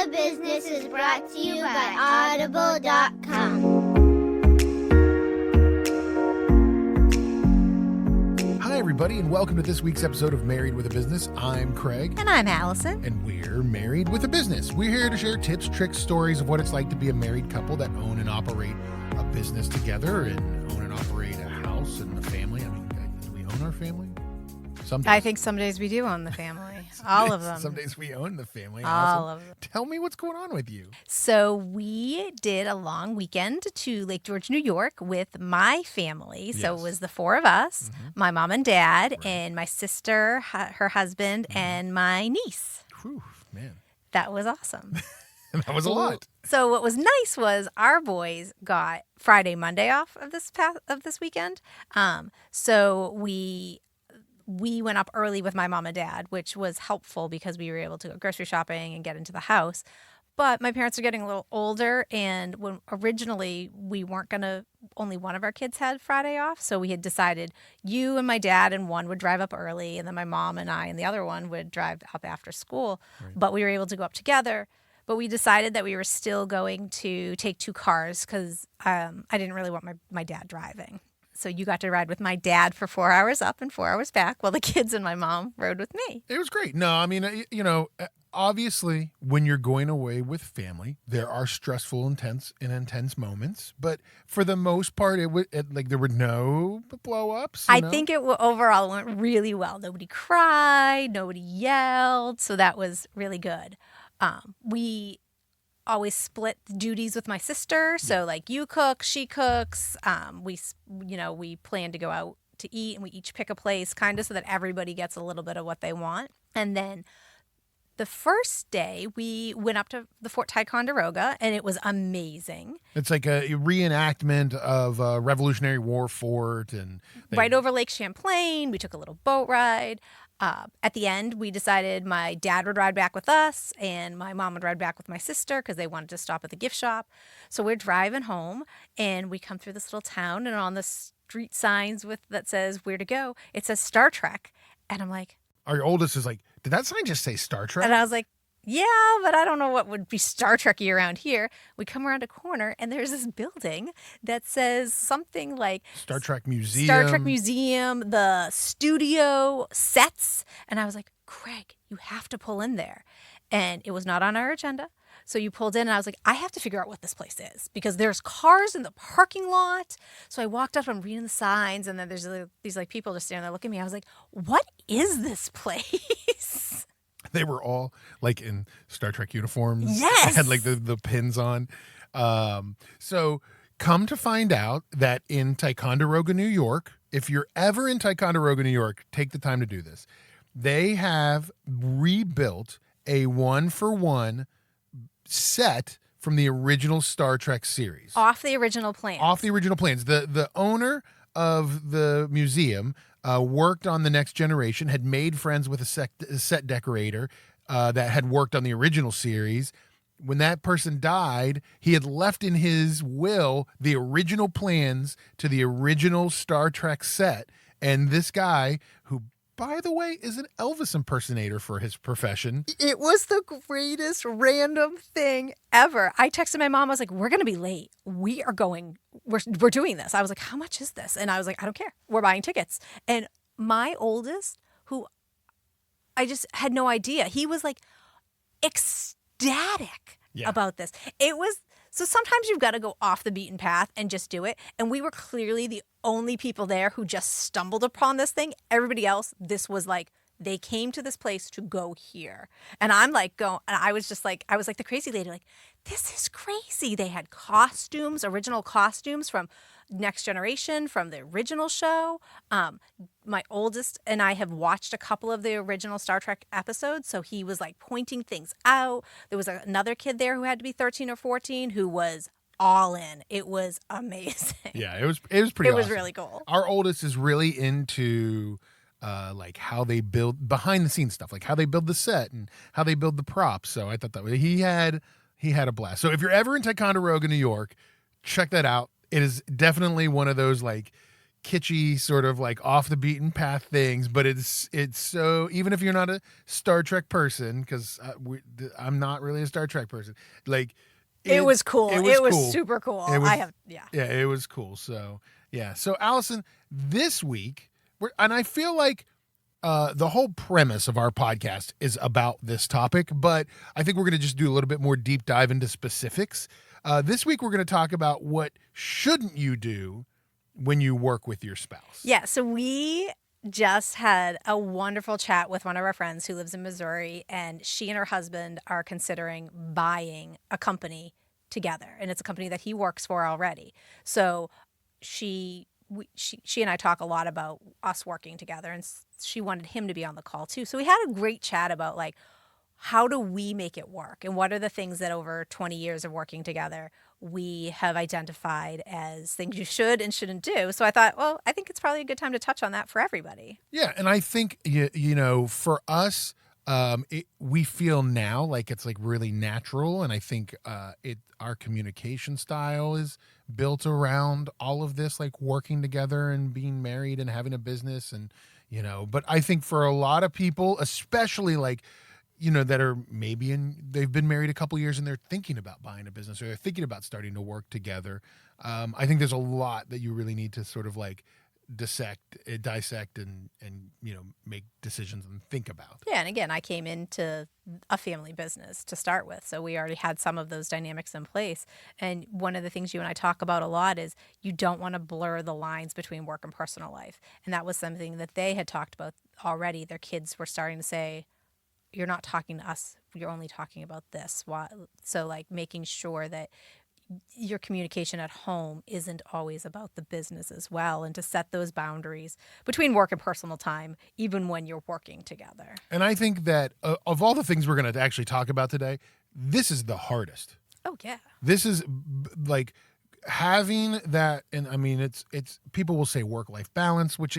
with a Business is brought to you by Audible.com. Hi, everybody, and welcome to this week's episode of Married with a Business. I'm Craig. And I'm Allison. And we're Married with a Business. We're here to share tips, tricks, stories of what it's like to be a married couple that own and operate a business together and own and operate a house and a family. I mean, do we own our family? Some days. I think some days we do own the family. All of them. Some days we own the family. All of them. Tell me what's going on with you. So we did a long weekend to Lake George, New York with my family. So Yes. it was the four of us, my mom and dad, Right. and my sister, her husband, and my niece. Whew, man, That was awesome. that was a lot. So what was nice was our boys got Friday, Monday off of this weekend. So we went up early with my mom and dad, which was helpful because we were able to go grocery shopping and get into the house. But my parents are getting a little older, and when originally we weren't going to, only one of our kids had Friday off. So we had decided you and my dad and one would drive up early, and then my mom and I and the other one would drive up after school. Right. But we were able to go up together. But we decided that we were still going to take two cars because I didn't really want my dad driving. So you got to ride with my dad for 4 hours up and 4 hours back while the kids and my mom rode with me. It was great. No, I mean, obviously, when you're going away with family, there are stressful, intense moments. But for the most part, there were no blow-ups. I think overall went really well. Nobody cried, nobody yelled, so that was really good. We always split duties with my sister, so like you cook, she cooks. We plan to go out to eat, and we each pick a place, kind of so that everybody gets a little bit of what they want. And then the first day, we went up to the Fort Ticonderoga, and it was amazing. It's like a reenactment of a Revolutionary War fort. And Right over Lake Champlain, we took a little boat ride. At the end, we decided my dad would ride back with us, and my mom would ride back with my sister because they wanted to stop at the gift shop. So we're driving home, and we come through this little town, and on the street signs that says where to go, it says Star Trek. And I'm like, our oldest is like, did that sign just say Star Trek? and I was like, yeah, but I don't know what would be Star Trek-y around here. We come around a corner, and there's this building that says something like Star Trek Museum. Star Trek Museum, the studio sets. And I was like, Craig, you have to pull in there. And it was not on our agenda. So you pulled in, and I was like, I have to figure out what this place is because there's cars in the parking lot. So I walked up, I'm reading the signs, and then there's these people just standing there looking at me. I was like, what is this place? They were all like in Star Trek uniforms. Yes. Had like the pins on. So come to find out that in Ticonderoga, New York, if you're ever in Ticonderoga, New York, take the time to do this. They have rebuilt a 1-for-1 set from the original Star Trek series. Off the original plans. The owner of the museum worked on The Next Generation, had made friends with a set decorator that had worked on the original series. When that person died, he had left in his will the original plans to the original Star Trek set. And this guy, who, by the way, is an Elvis impersonator for his profession. It was the greatest random thing ever. I texted my mom. I was like, we're going to be late. We're doing this. I was like, how much is this? And I was like, I don't care. We're buying tickets. And my oldest, who I just had no idea, he was like ecstatic about this. So sometimes you've got to go off the beaten path and just do it. And we were clearly the only people there who just stumbled upon this thing. Everybody else, this was like, they came to this place to go here. And I'm like, I was like the crazy lady, like, this is crazy. They had original costumes from Next Generation, from the original show. My oldest and I have watched a couple of the original Star Trek episodes, so he was like pointing things out. There was another kid there who had to be 13 or 14 who was all in. It was amazing. Yeah, it was pretty awesome. It was really cool. Our oldest is really into like how they build behind the scenes stuff, like how they build the set and how they build the props. So I thought that he had a blast. So if you're ever in Ticonderoga, New York, check that out. It is definitely one of those like kitschy sort of like off the beaten path things, but it's so, even if you're not a Star Trek person, because I'm not really a Star Trek person, like it was cool. It was cool. super cool. Yeah, it was cool. So yeah. So Allison, this week, and I feel like the whole premise of our podcast is about this topic, but I think we're going to just do a little bit more deep dive into specifics. This week, we're going to talk about what shouldn't you do when you work with your spouse. Yeah, so we just had a wonderful chat with one of our friends who lives in Missouri, and she and her husband are considering buying a company together, and it's a company that he works for already. So she and I talk a lot about us working together, and she wanted him to be on the call too. So we had a great chat about like, how do we make it work? And what are the things that over 20 years of working together we have identified as things you should and shouldn't do? So I thought, well, I think it's probably a good time to touch on that for everybody. Yeah, and I think, you know, for us, we feel now like it's like really natural, and I think our communication style is built around all of this, like working together and being married and having a business, and you know. But I think for a lot of people, especially like, you know, that are maybe they've been married a couple years and they're thinking about buying a business, or they're thinking about starting to work together. I think there's a lot that you really need to sort of like dissect, and you know, make decisions and think about. Yeah, and again, I came into a family business to start with, so we already had some of those dynamics in place. And one of the things you and I talk about a lot is you don't want to blur the lines between work and personal life. And that was something that they had talked about already. Their kids were starting to say, you're not talking to us, you're only talking about this. Why? So like making sure that your communication at home isn't always about the business as well, and to set those boundaries between work and personal time, even when you're working together. And I think that of all the things we're going to actually talk about today, this is the hardest. Oh, yeah. This is like having that, and I mean, it's people will say work-life balance, which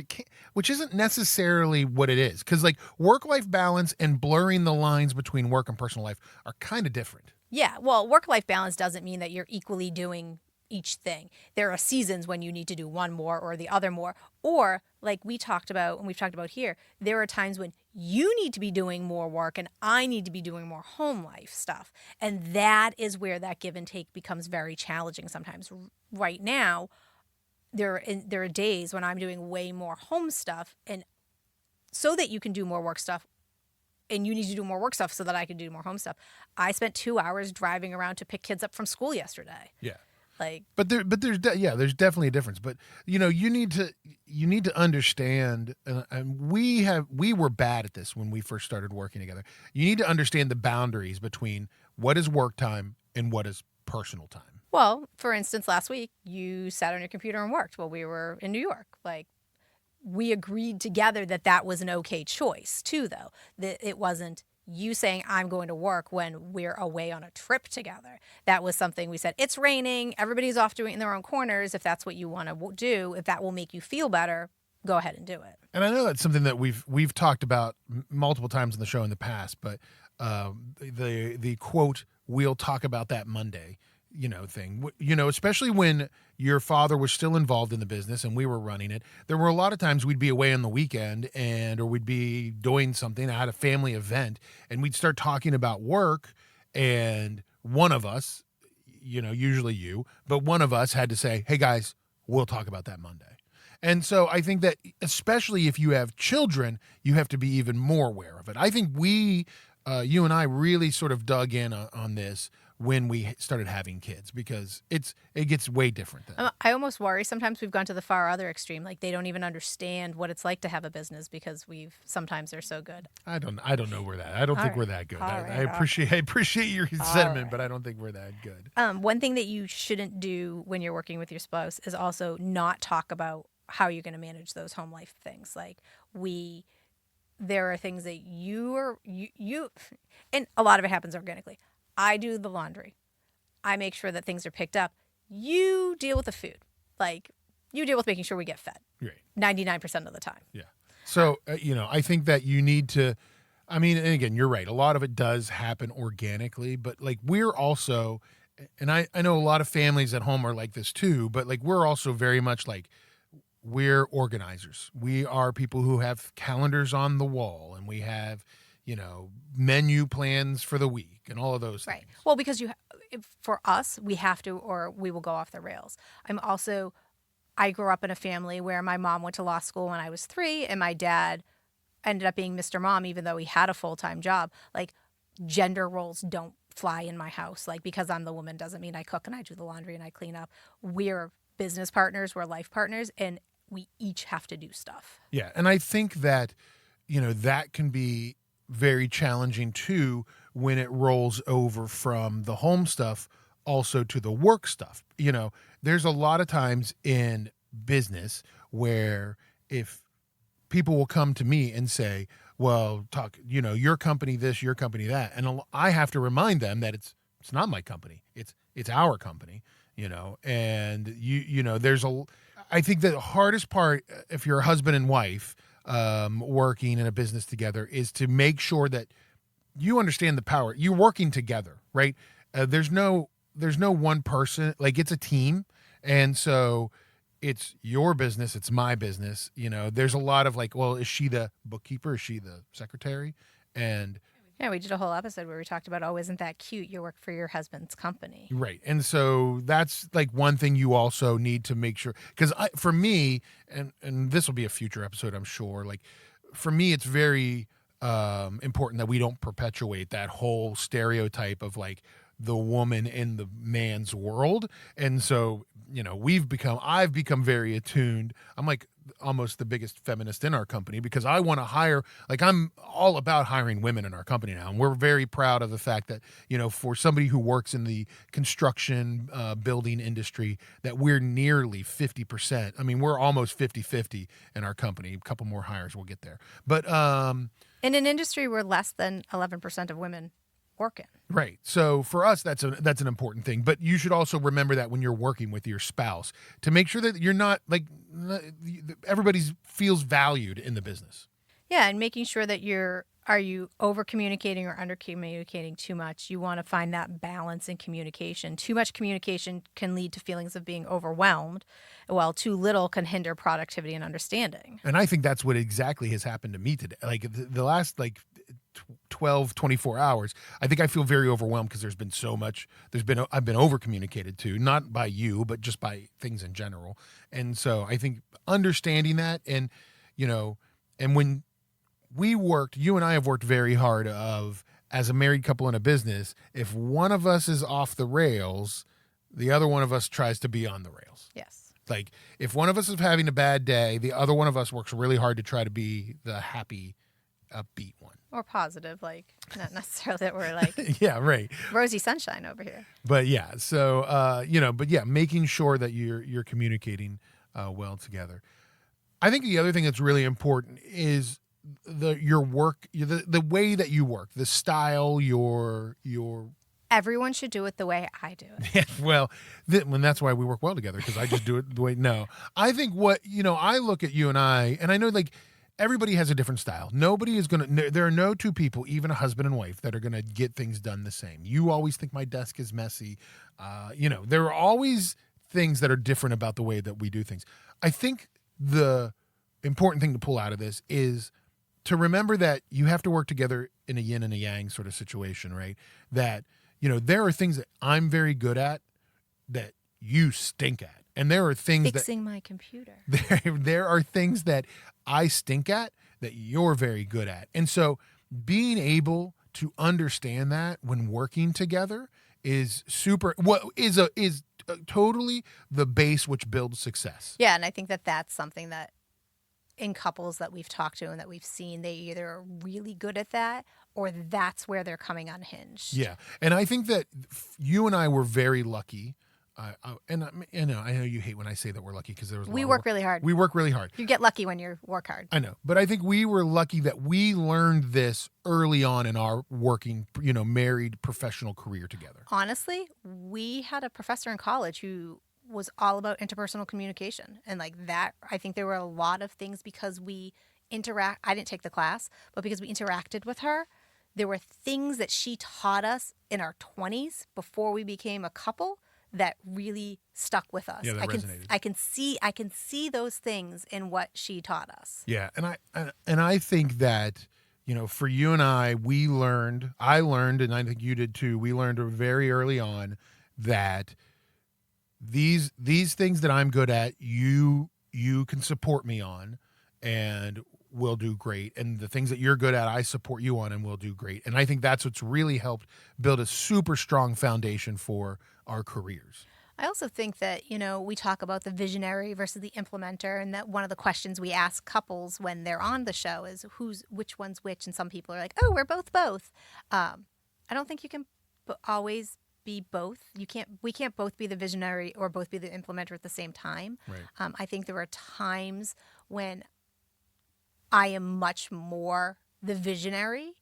isn't necessarily what it is, because like work-life balance and blurring the lines between work and personal life are kind of different. Yeah, well, work-life balance doesn't mean that you're equally doing each thing. There are seasons when you need to do one more or the other more. Or like we talked about, and we've talked about here, there are times when you need to be doing more work and I need to be doing more home life stuff. And that is where that give and take becomes very challenging sometimes. Right now, there are days when I'm doing way more home stuff, and so that you can do more work stuff, and you need to do more work stuff so that I can do more home stuff. I spent 2 hours driving around to pick kids up from school yesterday. Yeah. Like, but there's definitely a difference. But you know, you need to understand, and we were bad at this when we first started working together. You need to understand the boundaries between what is work time and what is personal time. Well, for instance, last week you sat on your computer and worked while we were in New York. Like, we agreed together that was an okay choice too, though. That it wasn't you saying I'm going to work when we're away on a trip together. That was something we said, it's raining, everybody's off doing it in their own corners. If that's what you want to do, if that will make you feel better, go ahead and do it. And I know that's something that we've talked about multiple times in the show in the past, but the quote, we'll talk about that Monday, you know, thing, you know, especially when your father was still involved in the business and we were running it. There were a lot of times we'd be away on the weekend or we'd be doing something at a family event, and we'd start talking about work, and one of us, you know, usually you, but one of us had to say, hey guys, we'll talk about that Monday. And so I think that especially if you have children, you have to be even more aware of it. I think you and I really sort of dug in on this when we started having kids, because it gets way different then. I almost worry sometimes we've gone to the far other extreme. Like, they don't even understand what it's like to have a business because sometimes they're so good. I don't know where that. I don't think we're that good. I appreciate your sentiment, but I don't think we're that good. One thing that you shouldn't do when you're working with your spouse is also not talk about how you're going to manage those home life things. Like, there are things that you and a lot of it happens organically. I do the laundry. I make sure that things are picked up. You deal with the food. Like, you deal with making sure we get fed. Right. 99% of the time. Yeah. So, you know, I think that you need to, I mean, and again, you're right. A lot of it does happen organically, but like we're also, and I know a lot of families at home are like this too, but like we're also very much like, we're organizers. We are people who have calendars on the wall, and we have, menu plans for the week and all of those Right. things. Well, because for us, we have to, or we will go off the rails. I grew up in a family where my mom went to law school when I was 3, and my dad ended up being Mr. Mom, even though he had a full-time job. Like, gender roles don't fly in my house. Like, because I'm the woman doesn't mean I cook and I do the laundry and I clean up. We're business partners, we're life partners, and we each have to do stuff. Yeah. And I think that, that can be very challenging too when it rolls over from the home stuff also to the work stuff. There's a lot of times in business where if people will come to me and say, well, your company this, your company that. And I have to remind them that it's not my company. It's our company, and I think the hardest part if you're a husband and wife working in a business together is to make sure that you understand the power. You're working together, right? There's no one person, like it's a team. And so it's your business, it's my business. There's a lot of like, well, is she the bookkeeper? Is she the secretary? And yeah, we did a whole episode where we talked about, oh, isn't that cute? You work for your husband's company. right. And so that's like one thing you also need to make sure, because for me, and this will be a future episode, I'm sure, like for me, it's very important that we don't perpetuate that whole stereotype of like the woman in the man's world. And so, I've become very attuned. I'm like almost the biggest feminist in our company because I want to hire, like I'm all about hiring women in our company now. And we're very proud of the fact that, for somebody who works in the construction building industry, that we're nearly 50%. I mean, we're almost 50-50 in our company. A couple more hires, we'll get there. But in an industry where less than 11% of women work in. Right. So for us, that's an important thing. But you should also remember that when you're working with your spouse to make sure that you're not like everybody feels valued in the business. Yeah, and making sure that are you over communicating or under communicating too much? You want to find that balance in communication. Too much communication can lead to feelings of being overwhelmed, while too little can hinder productivity and understanding. And I think that's what exactly has happened to me today. Like the last 12, 24 hours, I think I feel very overwhelmed because there's been so much. I've been over communicated to, not by you, but just by things in general. And so I think understanding that and when you and I have worked very hard as a married couple in a business, if one of us is off the rails, the other one of us tries to be on the rails. Yes. Like if one of us is having a bad day, the other one of us works really hard to try to be the happy, upbeat one. Or positive, like not necessarily that we're like yeah, right. rosy sunshine over here. But yeah, so making sure that you're communicating well together. I think the other thing that's really important is your work, the way that you work, the style, your. Everyone should do it the way I do it. Yeah, well, that's why we work well together because I just do it the way. No, I think I look at you and I know like. Everybody has a different style. Nobody is going to, there are no two people, even a husband and wife, that are going to get things done the same. You always think my desk is messy. There are always things that are different about the way that we do things. I think the important thing to pull out of this is to remember that you have to work together in a yin and a yang sort of situation, right? That, there are things that I'm very good at that you stink at. And there are things fixing my computer. There are things that I stink at that you're very good at. And so being able to understand that when working together is totally the base which builds success. Yeah, and I think that that's something that in couples that we've talked to and that we've seen, they either are really good at that or that's where they're coming unhinged. Yeah. And I think that you and I were very lucky. I know you hate when I say that we're lucky because we work really hard. We work really hard. You get lucky when you work hard. I know, but I think we were lucky that we learned this early on in our working, married professional career together. Honestly, we had a professor in college who was all about interpersonal communication, and like that, I think there were a lot of things because we interact. I didn't take the class, but because we interacted with her, there were things that she taught us in our 20s before we became a couple that really stuck with us. Yeah, that resonated. I can see those things in what she taught us. Yeah, and I think that, for you and I learned, and I think you did too. We learned very early on that these things that I'm good at, you can support me on, and we'll do great. And the things that you're good at, I support you on, and we'll do great. And I think that's what's really helped build a super strong foundation for our careers. I also think that, we talk about the visionary versus the implementer, and that one of the questions we ask couples when they're on the show is which one's which. And some people are like, oh, we're both. I don't think you can always be both. We can't both be the visionary or both be the implementer at the same time. Right. I think there are times when I am much more the visionary.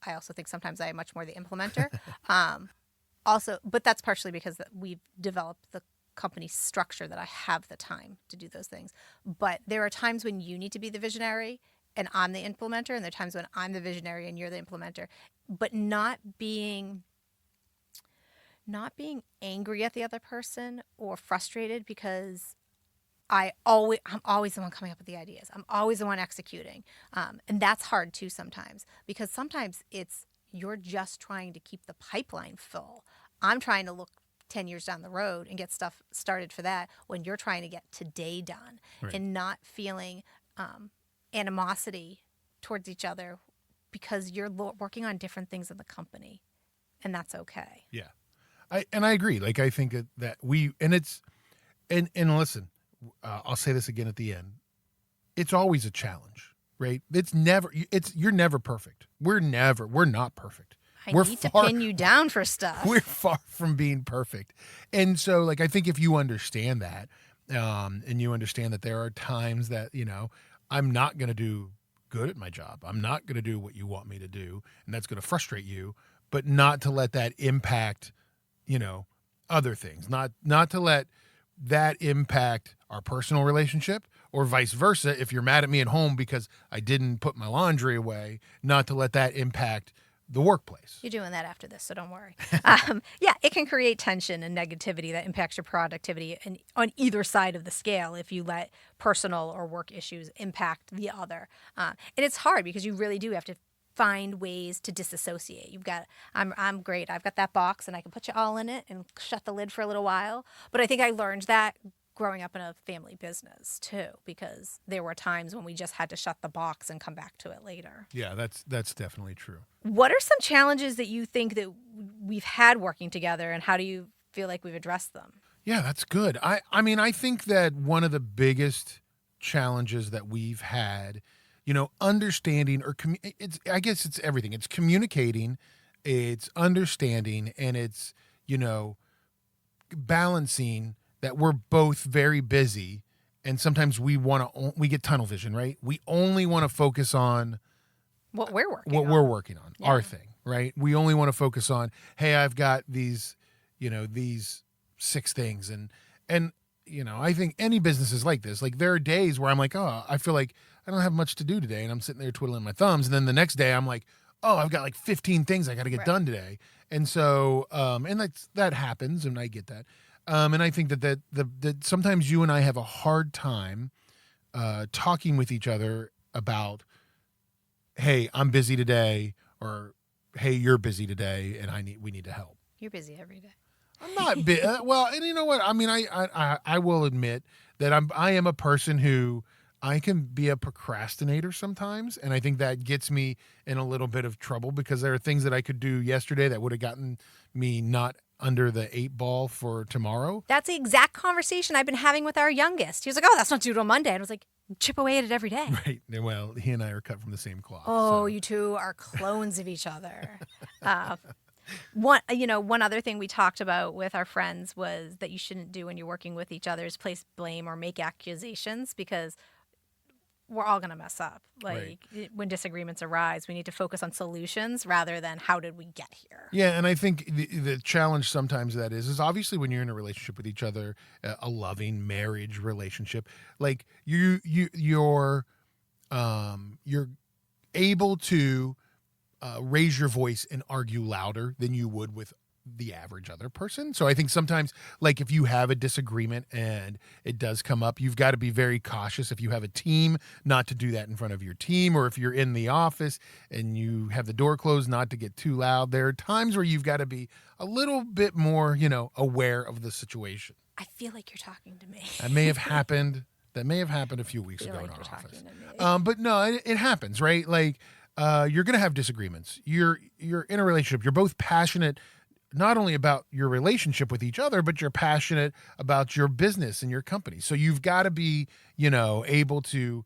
I also think sometimes I am much more the implementer. Also, but that's partially because we've developed the company structure that I have the time to do those things. But there are times when you need to be the visionary and I'm the implementer, and there are times when I'm the visionary and you're the implementer. But not being angry at the other person or frustrated, because I'm always the one coming up with the ideas. I'm always the one executing. And that's hard too sometimes, because sometimes you're just trying to keep the pipeline full. I'm trying to look 10 years down the road and get stuff started for that, when you're trying to get today done. Right. And not feeling animosity towards each other because you're working on different things in the company, and that's okay. Yeah. I agree. Like, I think that and listen, I'll say this again at the end. It's always a challenge, right? You're never perfect. We're not perfect. I need to pin you down for stuff. We're far from being perfect. And so, like, I think if you understand that, and you understand that there are times that, I'm not going to do good at my job. I'm not going to do what you want me to do, and that's going to frustrate you, but not to let that impact, other things. Not to let that impact our personal relationship, or vice versa. If you're mad at me at home because I didn't put my laundry away, not to let that impact the workplace. You're doing that after this, so don't worry. Yeah, it can create tension and negativity that impacts your productivity on either side of the scale if you let personal or work issues impact the other. And it's hard because you really do have to find ways to disassociate. I'm great. I've got that box and I can put you all in it and shut the lid for a little while. But I think I learned that growing up in a family business too, because there were times when we just had to shut the box and come back to it later. Yeah, that's definitely true. What are some challenges that you think that we've had working together, and how do you feel like we've addressed them? Yeah, that's good. I mean, I think that one of the biggest challenges that we've had, understanding I guess it's everything. It's communicating, it's understanding, and it's, balancing that we're both very busy, and sometimes we get tunnel vision, right? We only want to focus on what we're working on, our thing, right? We only want to focus on, hey, I've got these 6 things. And I think any business is like this. Like, there are days where I'm like, oh, I feel like I don't have much to do today. And I'm sitting there twiddling my thumbs. And then the next day I'm like, oh, I've got like 15 things I got to get done today. And so, and that happens, and I get that. And I think that sometimes you and I have a hard time talking with each other about, hey, I'm busy today, or hey, you're busy today, and we need to help. You're busy every day. I'm not well, and you know what? I mean, I will admit that I am a person who, I can be a procrastinator sometimes, and I think that gets me in a little bit of trouble, because there are things that I could do yesterday that would have gotten me not under the 8 ball for tomorrow. That's the exact conversation I've been having with our youngest. He was like, oh, that's not due till Monday. And I was like, chip away at it every day. Right. Well, he and I are cut from the same cloth. Oh, so. You two are clones of each other. One other thing we talked about with our friends was that you shouldn't do when you're working with each other is place blame or make accusations, because we're all going to mess up. When disagreements arise, we need to focus on solutions rather than how did we get here. Yeah, and I think the challenge sometimes that is obviously when you're in a relationship with each other, a loving marriage relationship, like you're able to raise your voice and argue louder than you would with the average other person. So I think sometimes, like, if you have a disagreement and it does come up, you've got to be very cautious if you have a team not to do that in front of your team, or if you're in the office and you have the door closed, not to get too loud. There are times where you've got to be a little bit more, aware of the situation. I feel like you're talking to me. That may have happened. That may have happened a few weeks ago in our office. But no, it happens, right? Like, you're going to have disagreements. You're in a relationship. You're both passionate not only about your relationship with each other, but you're passionate about your business and your company. So you've got to be, able to,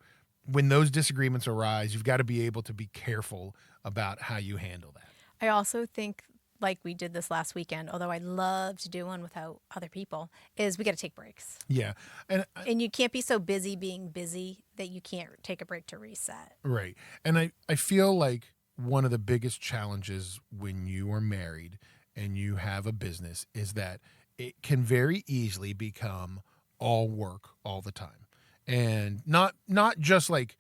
when those disagreements arise, you've got to be able to be careful about how you handle that. I also think, like we did this last weekend, although I love to do one without other people, is we got to take breaks. Yeah. And you can't be so busy being busy that you can't take a break to reset. Right. And I feel like one of the biggest challenges when you are married and you have a business is that it can very easily become all work all the time. And not just like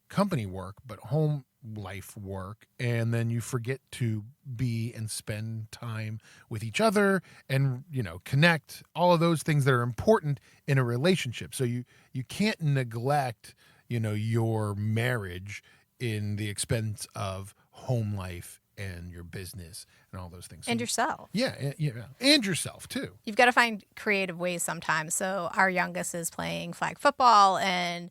company work, but home life work. And then you forget to be and spend time with each other and, connect, all of those things that are important in a relationship. So you can't neglect, your marriage in the expense of home life and your business and all those things. And yourself. Yeah. And yourself too. You've got to find creative ways sometimes. So our youngest is playing flag football, and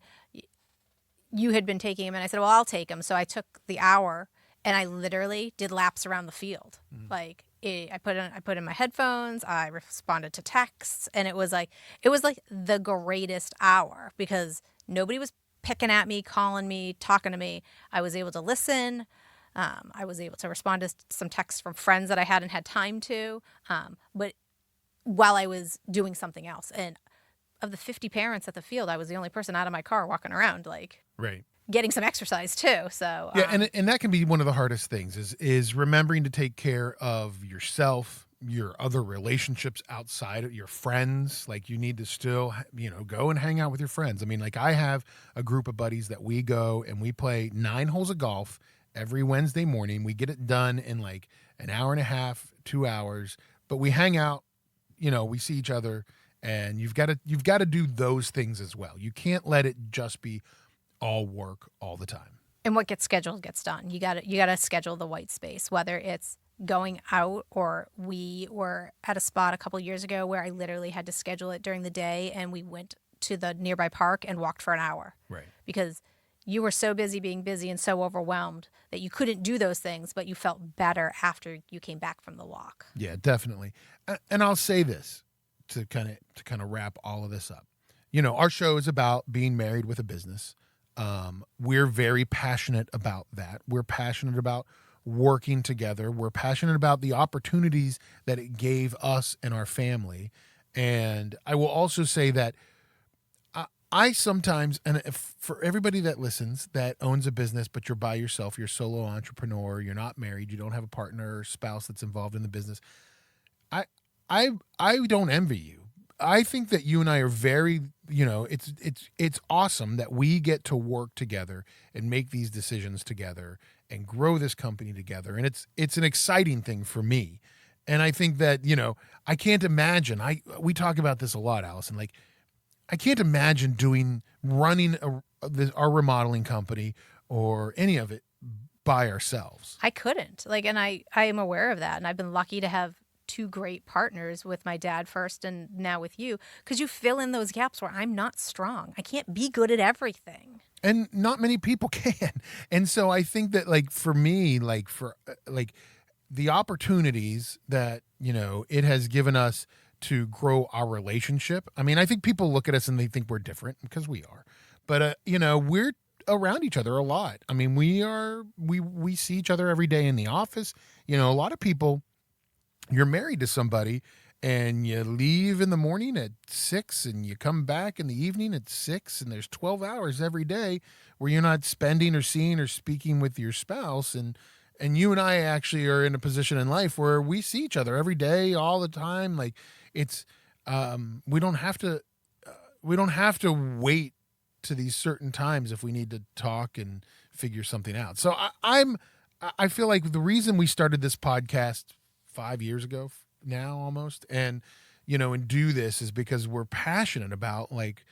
you had been taking him, and I said, well, I'll take him. So I took the hour and I literally did laps around the field. Mm-hmm. Like I put in my headphones, I responded to texts, and it was like the greatest hour because nobody was picking at me, calling me, talking to me. I was able to listen. I was able to respond to some texts from friends that I hadn't had time to, but while I was doing something else. And of the 50 parents at the field, I was the only person out of my car walking around, like, right, getting some exercise too. So yeah, and that can be one of the hardest things is remembering to take care of yourself, your other relationships outside of your friends. Like, you need to still, go and hang out with your friends. I mean, like, I have a group of buddies that we go and we play 9 holes of golf every Wednesday morning. We get it done in like an hour and a half, 2 hours, but we hang out, we see each other, and you've got to do those things as well. You can't let it just be all work all the time. And what gets scheduled gets done. You got to schedule the white space, whether it's going out, or we were at a spot a couple years ago where I literally had to schedule it during the day, and we went to the nearby park and walked for an hour. Right. Because you were so busy being busy and so overwhelmed that you couldn't do those things, but you felt better after you came back from the walk. Yeah, definitely. And I'll say this to kind of wrap all of this up. Our show is about being married with a business. We're very passionate about that. We're passionate about working together. We're passionate about the opportunities that it gave us and our family. And I will also say that I sometimes, and for everybody that listens that owns a business, but you're by yourself, you're a solo entrepreneur, you're not married, you don't have a partner or spouse that's involved in the business, I don't envy you. I think that you and I are very, it's awesome that we get to work together and make these decisions together and grow this company together. And it's an exciting thing for me. And I think that, I can't imagine, we talk about this a lot, Allison, like, I can't imagine running our remodeling company or any of it by ourselves. I couldn't. And I am aware of that. And I've been lucky to have 2 great partners, with my dad first and now with you, because you fill in those gaps where I'm not strong. I can't be good at everything. And not many people can. And so I think that, like, for me, the opportunities that, it has given us to grow our relationship. I mean, I think people look at us and they think we're different, because we are. But, we're around each other a lot. I mean, we see each other every day in the office. A lot of people, you're married to somebody and you leave in the morning at 6 and you come back in the evening at 6, and there's 12 hours every day where you're not spending or seeing or speaking with your spouse. And you and I actually are in a position in life where we see each other every day, all the time. Like, it's, we don't have to wait to these certain times if we need to talk and figure something out. So I feel like the reason we started this podcast 5 years ago, now almost. And, and do this is because we're passionate about like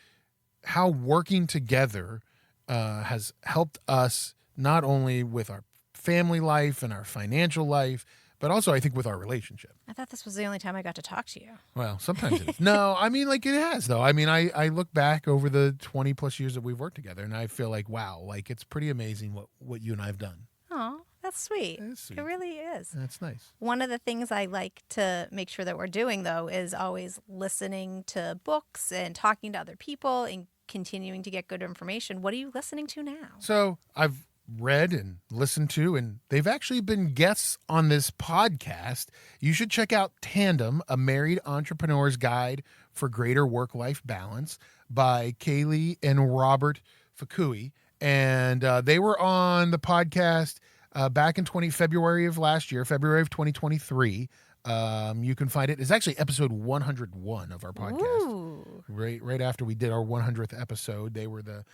how working together has helped us not only with our family life and our financial life, but also I think with our relationship. I thought this was the only time I got to talk to you. Well, sometimes it is. No, I mean, like it has though. I mean, I look back over the 20 plus years that we've worked together and I feel like, wow, like it's pretty amazing what you and I have done. Oh, that's sweet. It is sweet. It really is. That's nice. One of the things I like to make sure that we're doing, though, is always listening to books and talking to other people and continuing to get good information. What are you listening to now? So I've read and listened to, and they've actually been guests on this podcast. You should check out Tandem, A Married Entrepreneur's Guide for Greater Work-Life Balance by Kaylee and Robert Fakui. And they were on the podcast back in February of last year, February of 2023. You can find it. It's actually episode 101 of our podcast. Ooh. Right after we did our 100th episode, they were the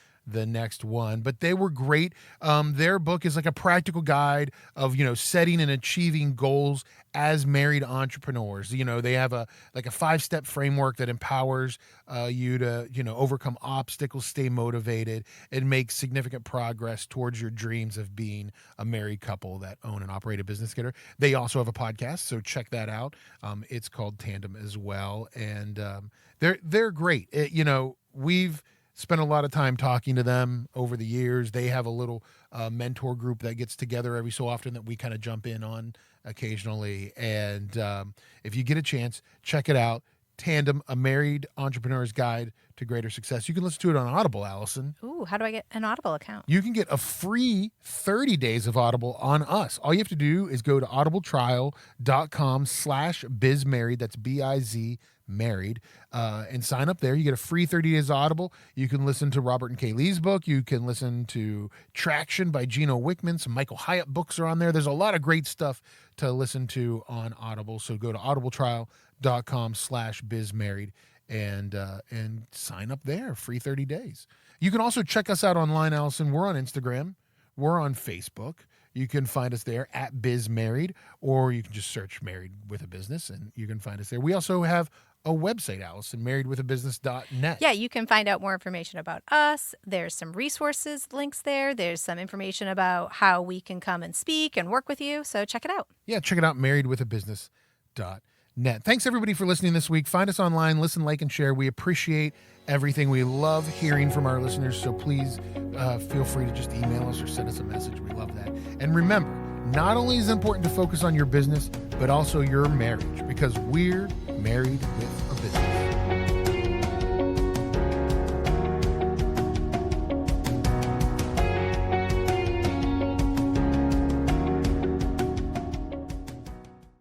next one. But they were great. Their book is like a practical guide of, setting and achieving goals as married entrepreneurs. They have a 5-step framework that empowers you to, overcome obstacles, stay motivated, and make significant progress towards your dreams of being a married couple that own and operate a business together. They also have a podcast, so check that out. It's called Tandem as well, and they're great. We've spent a lot of time talking to them over the years. They have a little mentor group that gets together every so often that we kind of jump in on occasionally. And if you get a chance, check it out. Tandem, A Married Entrepreneur's Guide to Greater Success. You can listen to it on Audible, Allison. Ooh, how do I get an Audible account? You can get a free 30 days of Audible on us. All you have to do is go to audibletrial.com/bizmarried. That's BIZ married, and sign up there. You get a free 30 days Audible. You can listen to Robert and Kaylee's book. You can listen to Traction by Gino Wickman. Some Michael Hyatt books are on there. There's a lot of great stuff to listen to on Audible. So go to audibletrial.com/bizmarried and sign up there. Free 30 days. You can also check us out online, Allison. We're on Instagram. We're on Facebook. You can find us there at BizMarried, or you can just search Married with a Business and you can find us there. We also have a website, Allison, marriedwithabusiness.net. Yeah, you can find out more information about us. There's some resources links there. There's some information about how we can come and speak and work with you. So check it out. Yeah, check it out, marriedwithabusiness.net. Thanks, everybody, for listening this week. Find us online, listen, like, and share. We appreciate everything. We love hearing from our listeners, so please feel free to just email us or send us a message. We love that. And remember, not only is it important to focus on your business, but also your marriage, because we're married with a business.